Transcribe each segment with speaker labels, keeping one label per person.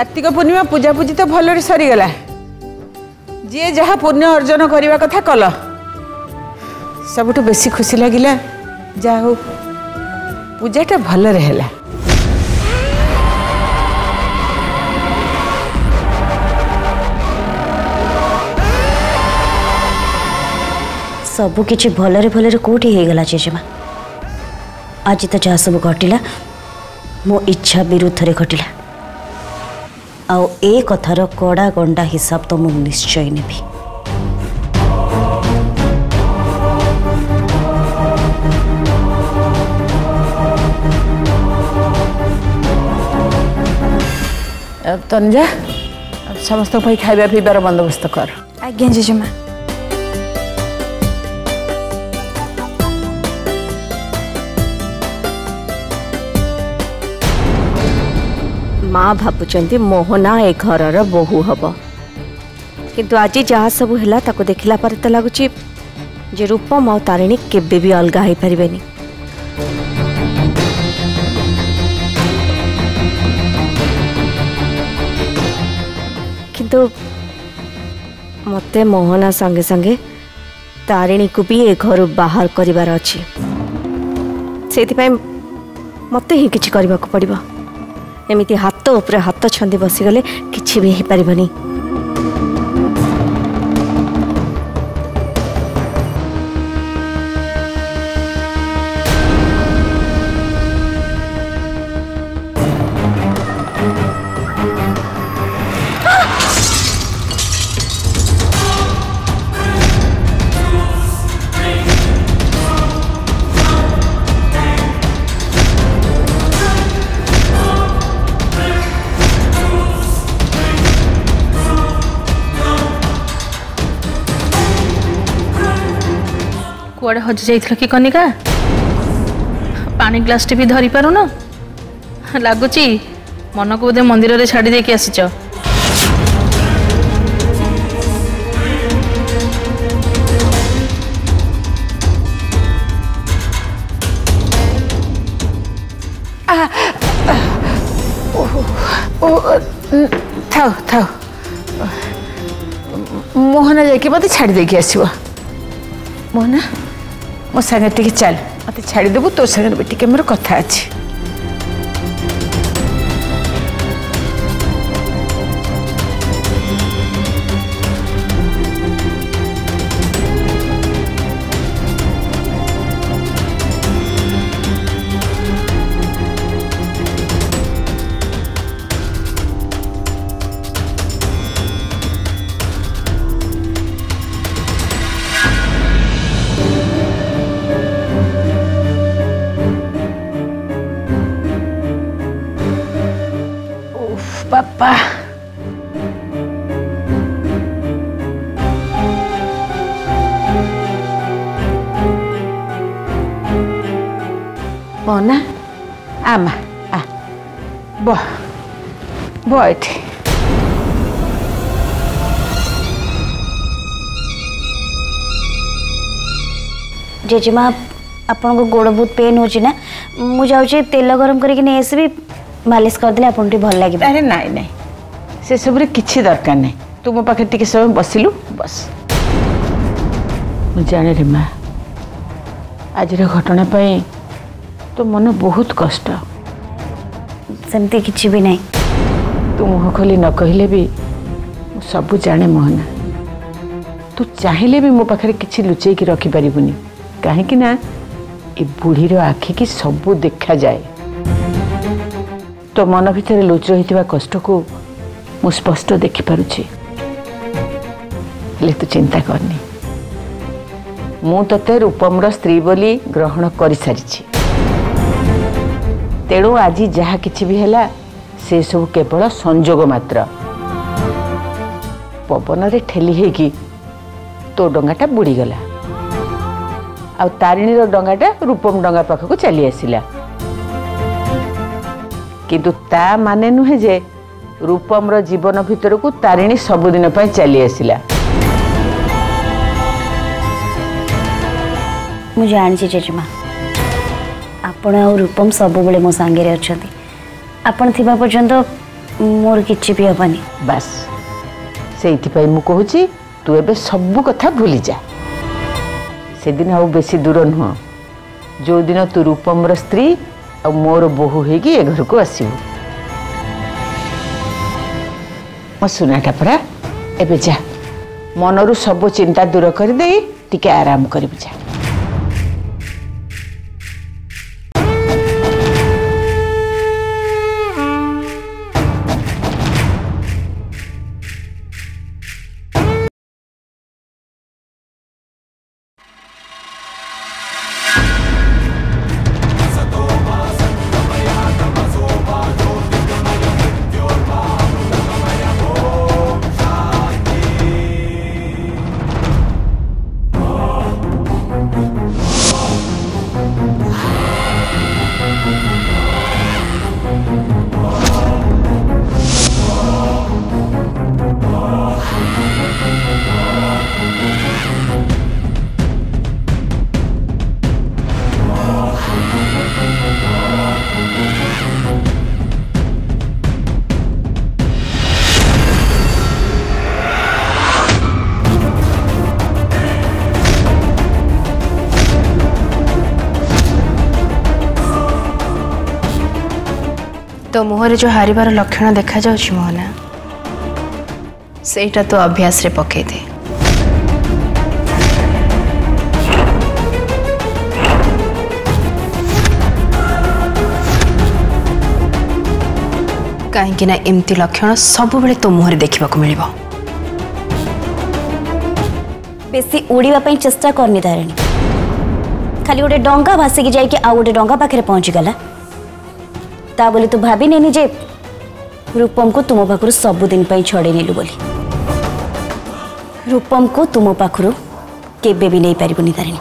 Speaker 1: कार्तिक पूर्णिमा पूजा पूजी तो भल सरीगला जी जहाँ पुण्य अर्जन करने कथा कल सबुठ बेसी खुशी लगिला जा हो पूजाटा भल है।
Speaker 2: सबु किछि भलरे भलरे कोठी हे गला जेजेमा। आज तो जहाँ सब घटिला मो इच्छा विरुद्ध रे घटिला आउ ए कथार कड़ा गंडा हिसाब तो मु निश्चय नेबी।
Speaker 1: तंजा समस्त खाଇବା पीबार बंदोबस्त कर।
Speaker 3: आज्ञा जेजेमा।
Speaker 2: माँ भावुंट मोहना ए घर बोहू हम किंतु आज जहाँ सब है ताको देखला पर तो लगुच जे रूपम आ तारिणी केबे भी अलग हो पारे। किंतु मते मोहना संगे संगे तारिणी को भी ए घर बाहर करिवार अछि से मते ही किछि करबा को पड़िबो। एमिति हाथ उपरे हाथ छंदी बसीगले किछि भी हो पारिबनी।
Speaker 4: कुआड़े हजि जाइथिल कि कनिका पानी ग्लास टी भी धरी पारु न लगुची मन को बोधे मंदिर रे छाड़ी देके आसीच।
Speaker 1: थाओ थाओ मोहना जाके मत छाड़ी देके आसो। मोहना मो सागर टे चल मत छाड़देबू तो सागर भी टे मोर कथा अच्छी। पापा मोहना आमा आ बैठ।
Speaker 2: जेजेमा आपन को गोड़ बहुत पेन हो ना मु जाऊँ तेल गरम करके नहीं आसबि मालिश करदे आपन भल लगे।
Speaker 1: अरे नाई नाई से सब किसी दरकार नहीं तू मो पाखे टिके समय बसिलु बस। जाने रे माँ आज घटना पाई तो मन बहुत कष्ट।
Speaker 2: सेमती किछि भी नहीं
Speaker 1: तू मुह खोली न कहले भी सब जाने मोहना तू चाहिए भी मो पाखे किछि लुचेई की रखी परिबुनी कहीं ना ए बुढ़ीर आखि की सब देखा जाए। तो मन भितर लुच रही कष्ट को मु स्पष्ट देखिपारुछि। हेले तू चिंता करनी मु तते रूपमर स्त्री बोली ग्रहण कर सारी तेणु आज जहा किछि भी हैला से सब केवल संजोग मात्र। पवन रे ठेली हेकी तो डंगाटा बुड़ी गला आ तारिणी डंगाटा रूपम डंगा पाखक चली आसिला किंतु ता माने नुहे जे रूपमर जीवन भितर को तारिणी सबुदिन पर चली आसिला।
Speaker 2: मु जानी जेजेमा आपण आ रूपम सब बेले मो सांगे रे अछंती। आपण थिबा पर्यंत मोर किछि भी हबनी।
Speaker 1: बस से मु कहूची तू एबे सब कथा भूली जा। से दिन आउ बेसी दूर नुह जो दिन तू रूपम स्त्री आ मोर बोहू होगी ए घर को आसबू। मो सुनाटा परा एबे जा मनरू सब चिंता दूर कर दे टिके आराम कर जा।
Speaker 3: तो मुहरे जो हारिबार लक्षण देखा जाउछि मोहना सेटा तो अभ्यास रे पके दे। कहीं ना एमती लक्षण सब बेले तो मुहरे देखा मिलिबो।
Speaker 2: बेसी उड़ीवा पई चेष्टा करनी तारेनी खाली गोटे डंगा भासिकी जाइए आउ गोटे डंगा पाखे पहुंची गला ता बोली तू भाभी नेनी जे रूपम को तुम पाखु सबुदिन छड़े नेलु बोली। रूपम को तुम पाखु केबे भी नहीं पारिबुनी तारिणी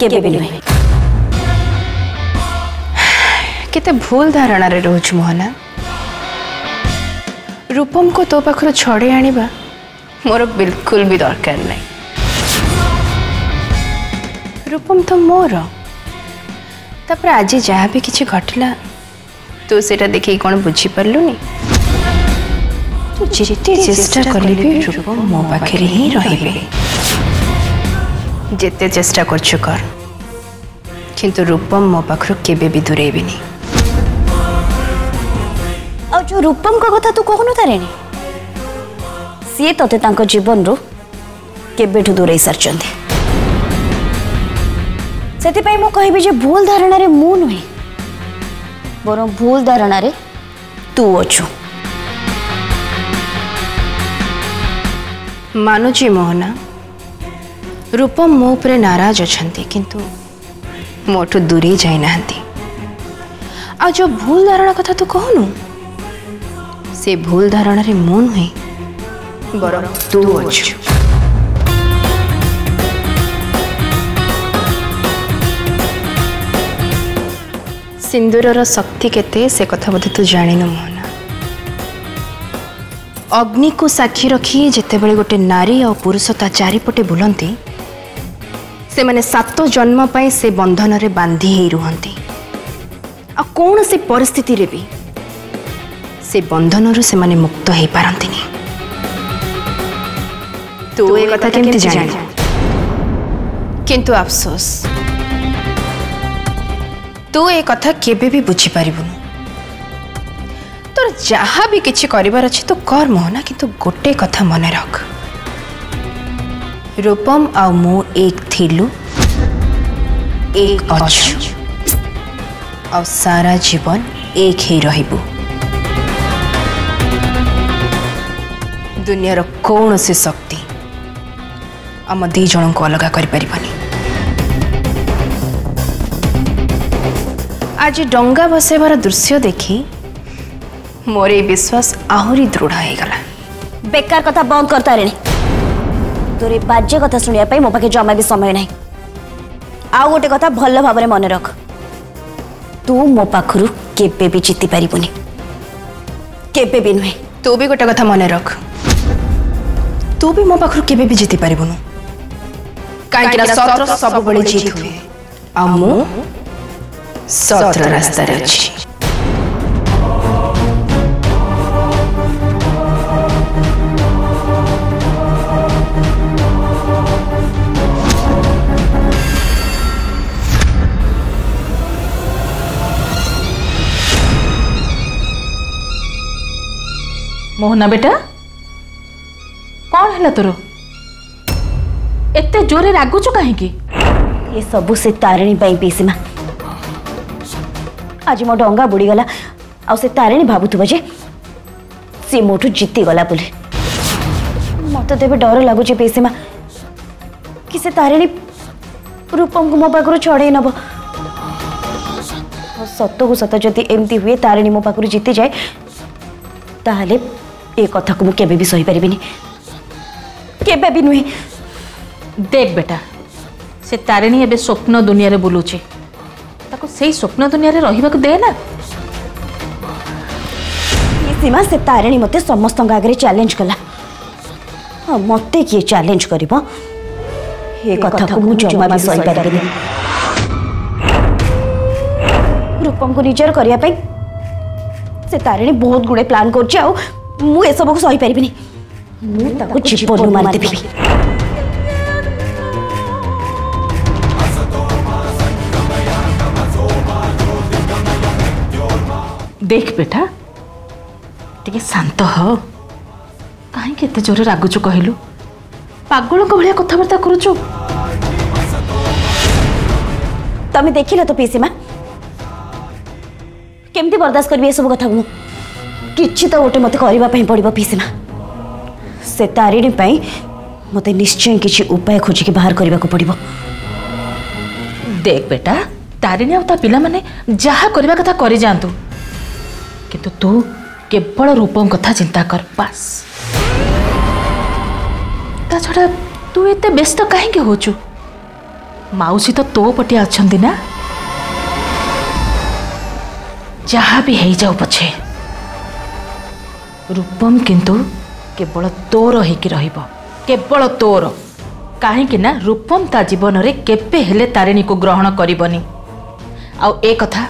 Speaker 2: केबे भी नहीं।
Speaker 3: केते भूल धारणा रे रहउछ मोहना। रूपम को तो पाखु छड़े आनिबा मोर बिल्कुल भी दरकार नहीं। रूपम तो मोर तापर आज जहाँ भी किसी घटला तू सेटा देखी कौन बुझी पार्लुनी। तू जिते चेष्टा कले भी रूपम मो पाखे ही रहिबे। जिते चेष्टा करछु कर किंतु रूपम मो पाखरु केबे भी दूरेबिनी।
Speaker 2: आ जो रूपम का कथा तू कहनु तारेनी सी तते तांको जीवन रो केबेठु दूरे सरचंदी। सेति पई मो कहबी जे भूल धारणा रे मु नुहे बरं भूल धारणा रे तू अछु।
Speaker 3: मानुची मोहना रूपम मो उपरे नाराज अछंती किंतु मोठु दूरी जाई नाहंती। आ जो भूल धारणा कथा तू कहनु से भूल धारणा रे मु नुहे बरं तू अछु। सिंदूरर शक्ति केते से कथा बोधे तू जानिनु मोहना। अग्नि को साक्षी रखी जेतेबेले गोटे नारी और पुरुष ता चारिपटे बुलंती से माने 7 जन्म पाई से बंधन रे बांधी ही रुहंती। आ कौन से परिस्थिति रे भी से बंधन रु से माने मुक्त हो पारंतिनी। तू ए कथा केमति जानि किंतु अफसोस तू ए कथा केबे भी बुझी पारिबुनु। तोर जहाँ भी किछि करिबार अछि तो कर मोहना किंतु गोटे कथा मन रख रूपम आ मु एक थिलु एक अछु आ सारा जीवन एक ही रहिबु। दुनियार कौन से शक्ति आम दी जन को अलग करि परिबनी। आज डंगा बसेबार दृश्य देखी मोर विश्वास आहुरी दृढ़ हो गला।
Speaker 2: बेकार कथा बंद करता रे तोरे बाज्य कथा सुनिया पाई मो पाखे जमा भी समय नहीं। आ गोटे कथा भल भाव मन रख तू मो पाखरु केबे भी जीति पारिबुनी केबे भी नुहे।
Speaker 3: तू भी गोटे कथा मन रख तू भी मो पाखरु केबे भी जीति पारिबुनु काहेकि सत्र सब बळे जीत हुए आ मु सत्र रास्ता रे अछि।
Speaker 4: मोहना बेटा कौन है तोर एते जोरे रागुचु कहीं
Speaker 2: ये सब से तारिणी पीसीमा आज मो डंगा बुड़ीगला आ से तारिणी भावुव जे सी मोठू जीती गला बोली मत तो डर लगुच पीसीमा कि से तारिणी रूपम को मो पाखु छड़े नब सत को सत जदि एमती हुए तारिणी मो पाखु जीती जाए ताहले ए कथा को मुझे भी सही पारिबिनी केबे भी नुहे।
Speaker 4: देख बेटा से तारिणी एबे स्वप्न दुनिया रे बुलुची ताको सेही स्वप्न दुनिया रे रहिबा को दे ना।
Speaker 2: ये सीमा से तारिणी मते समस्त आगे चैलेंज कला हाँ मते किए चैलेंज करिबो ये कथा को मु जमा भी सही पारिबिनी। रूपम को निजर करिया पे से तारिणी बहुत गुड़े प्लान करछि आ मु ए सब को सही पारिबिनी मु ताको चिपन मार देबी।
Speaker 4: देख बेटा टिके शांत हो कहीं केते जोरे रागुचु कहलु पागल को भलिया कथाबार्ता करूचु।
Speaker 2: तमे देखिला तो पीसीमा केमती बर्दाश्त करबी ए सब कथा को किछि तो गोटे मते करबा पई पड़िबो पीसीमा से तारिणी पई मते निश्चय किछि उपाय खोजि के बाहर करबा को पड़िबो।
Speaker 4: देख बेटा तारिणी आ ता पिला माने जहा करबा कथा करि जानतु किंतु तू केवल रूपम कथा चिंता कर बस। ता छड़ा तू एते व्यस्त कहीं होचु माउसी तो तो पटे अच्छंदी ना जहा भी है जाऊ पछे रूपम किंतु केवल तोर होइकी रहिबो केवल तोर कहीं ना रूपम ता जीवन रे केबे हेले तारिणी को ग्रहण करिबनी आ ए कथा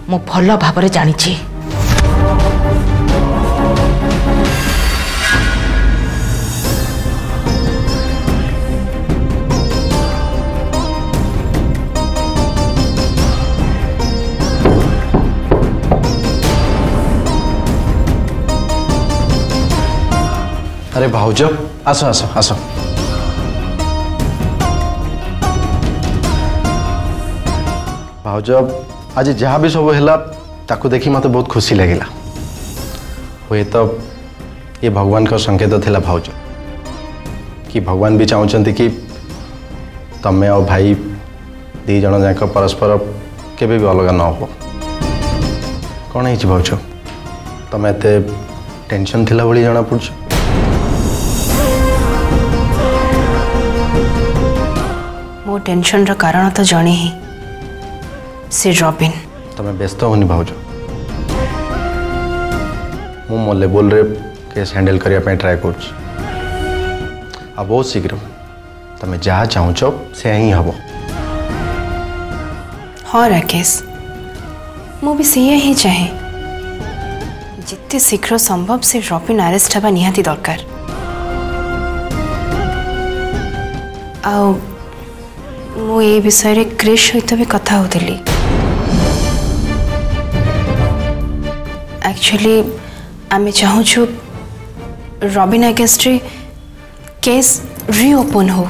Speaker 4: मु भल भाबरे जानिछि।
Speaker 5: अरे भाउज आस आस आस भाउज आज जहाँ भी सब है ताकू देखी मत बहुत खुशी लगिला हुए तो ये भगवान का संकेत थिला भाउज कि भगवान भी चाहते कि तमें और भाई दी जन जाक परस्पर केबे भी अलग न हो कौन है भाउज तमें एत टेंशन थिला भली जना पड़छ।
Speaker 3: मो टेंशन रा कारण तो जणे ही से रॉबिन।
Speaker 5: तमें व्यस्त होनी भाउज मु मो लेवल रे केस हैंडल करिया पे ट्राई कर बहुत शीघ्र तमें जहाँ चाहूच से ही हम।
Speaker 3: हाँ राकेश मु भी से ही चाहे जिते शीघ्र संभव से रॉबिन अरेस्ट हवा निहाती दरकार। आ मु ए विषय रे क्रिश सहित भी कथा होतली एक्चुअली आमे चाहूछु रॉबिन अगेंस्ट केस रीओपन हो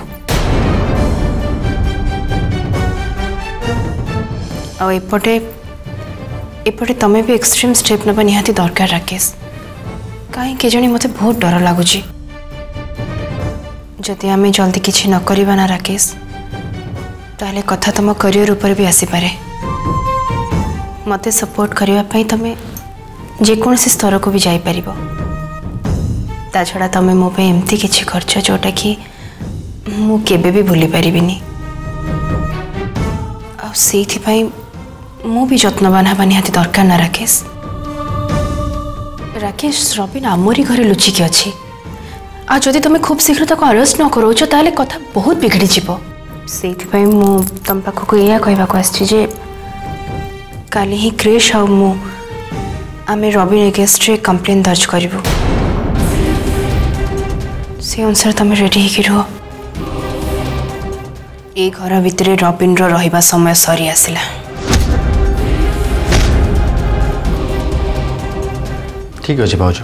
Speaker 3: और एपटे एपटे तमें भी एक्सट्रीम स्टेप नबा निहाती दरकार राकेश कहीं केजणी मते बहुत डर लगुची जदि आमे जल्दी किछि न करिबा ना राकेश ताले कथा तुम करियर ऊपर भी आसी पारे मते सपोर्ट करबा पई तमे जे कोनसी स्तर को भी जाई परिबो ता छड़ा तमे मो पे एमती किछि खर्च जोटा कि मु केबे भी भूली परिबिनी आ सेथि पई मु भी जत्नवान हबा निहाती दरकार ना राकेश। राकेश रॉबिन आमोरी घरे लुचि के अछि आ जदि तमे खूब शीघ्र ताको अरेस्ट न करोछ ताले कथा बहुत बिगड़ी जिवो सेथि पई मु तम पाखो को एया कहबा को आछि जे काली ही क्रिश आ मु आमे रॉबिन अगेंस्ट कंप्लेन दर्ज करिवो से अनुसार तमे रेडी ही रहो ए घर भितरे रॉबिन रो रहिबा समय सरी आसिला।
Speaker 5: ठीक अच्छे भाज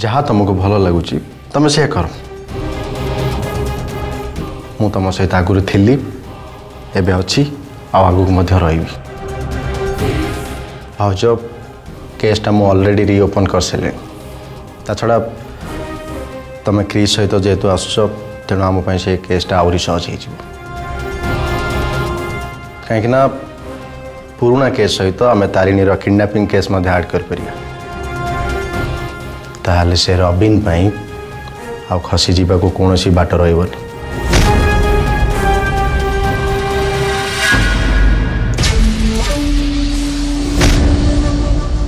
Speaker 5: जहाँ तुमको भल लगुच तुम से कर मु तुम सहित आगुरी थी एबे अच्छी आगू रही भाज केसटा मु ऑलरेडी रीओपन कर सारे ता छड़ा तुम क्रिस सहित जेहेतु आस तेणु आम से केसटा आहरी सहज हो कहीं पुराना केस सहित आम तारिणी किडनैपिंग केस ऐड कर ताहले से रबिन पाई आ खसी जीवा को कौन सी बाट रही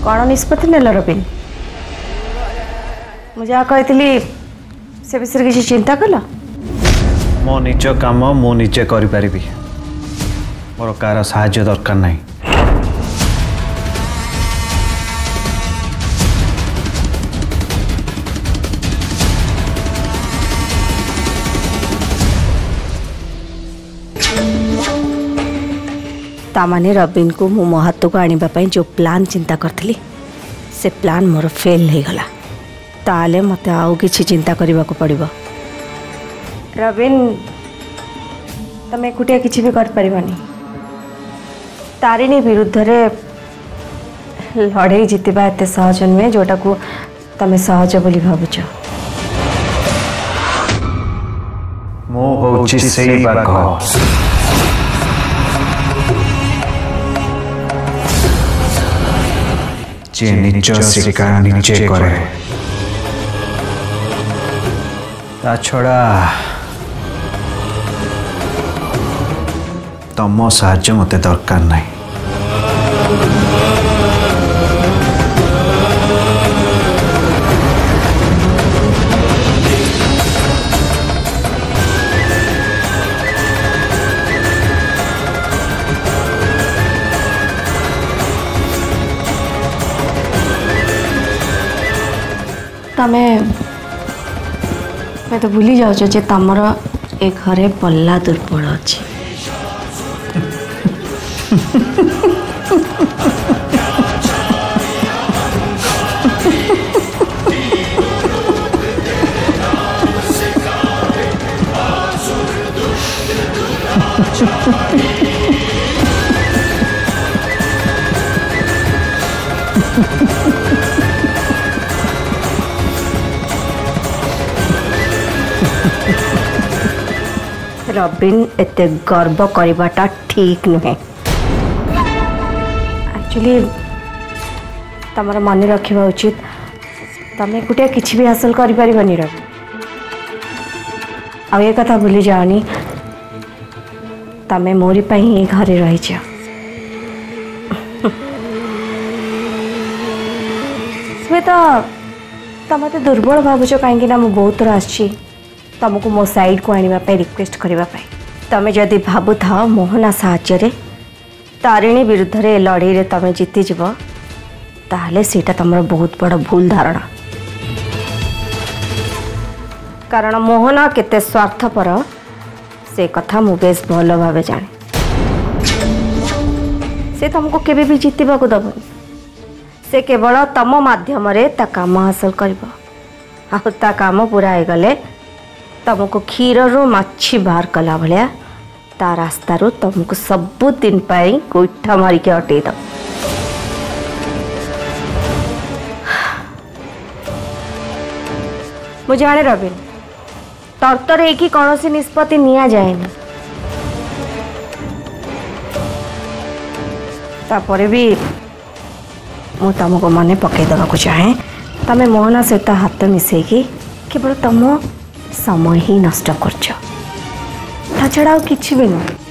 Speaker 2: कौन निष्पत्ति नेल रबिन मुझे कही से विषय किसी चिंता कल
Speaker 6: मो निज काम मु निजे करि मोर कार साहाय्य दरकार नहीं
Speaker 2: तामाने रबिन को मो मो हाथ को आने जो प्लान चिंता करथली से प्लान मोर फेल हो गला ताले मते आउ किछि चिंता करबा को पड़िबो रबिन तमे एकुटिया किछि भी कर परिबानी तारिणी विरुद्ध रे लड़ाई जीतवा एते सहज नुहे जोटा को तमे सहज बोली भाबुछ
Speaker 6: मो होछि सेही बाघ जे निज शिकार निजे करे ता छड़ा तम साहाय्य मते दरकार नहीं
Speaker 2: मैं तो भूली जाऊँ जे तमर ए घरे बल्ला दुर्बल अच्छी रबिन एते गर्व करवाटा ठीक नुहे एक्चुअली तमर मन रखा उचित तमें एकुटिया किसी भी हासिल कर पारिबनी रवि आ ये कथा भूली जाओनी तमें मोरी पाई ही घरे रही तो तुम मत दुर्बल भावुच कहीं मु बहुत थर आसी तुमको मो साइड को आने रिक्वेस्ट करने तमें जदि भावु था मोहना साहाय्य तारिणी विरुद्ध रे लड़ाई रे तमें जीतीजीव ताहले सीटा तुम बहुत बड़ भूल धारणा कारण मोहना केते स्वार्थपर से कथा मु बेस भल भाव जाने से तुमको केबे भी जीतवा को दबनी से केवल तम माध्यम रे ता काम हासिल कर ता काम पूरा हो गले तुमको क्षीर रू माछी बाहर कला भलिया ता रास्ता रू तुमको सबु दिन पाई गोइठा मारिके हटई दब मुझे जाने रबिन तरतर है कि कौन सी निष्पत्ति निया जाएनी तापरे भी मु तुमको मन पकई देवा को चाहे तमें मोहना सहित हाथ मिसेकी केवल तुम समय ही नष्ट करछ ता छड़ा किछि भी नहीं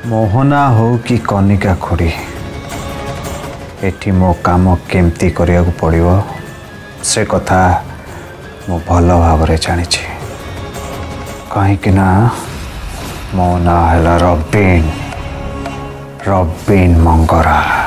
Speaker 6: मोहना हो कि कनिका खोड़ी एठी मो काम केमती करिया को पड़िबो से कथा मु भल भाव जानी कहीं मो ना है रबीन रबीन मंगरा।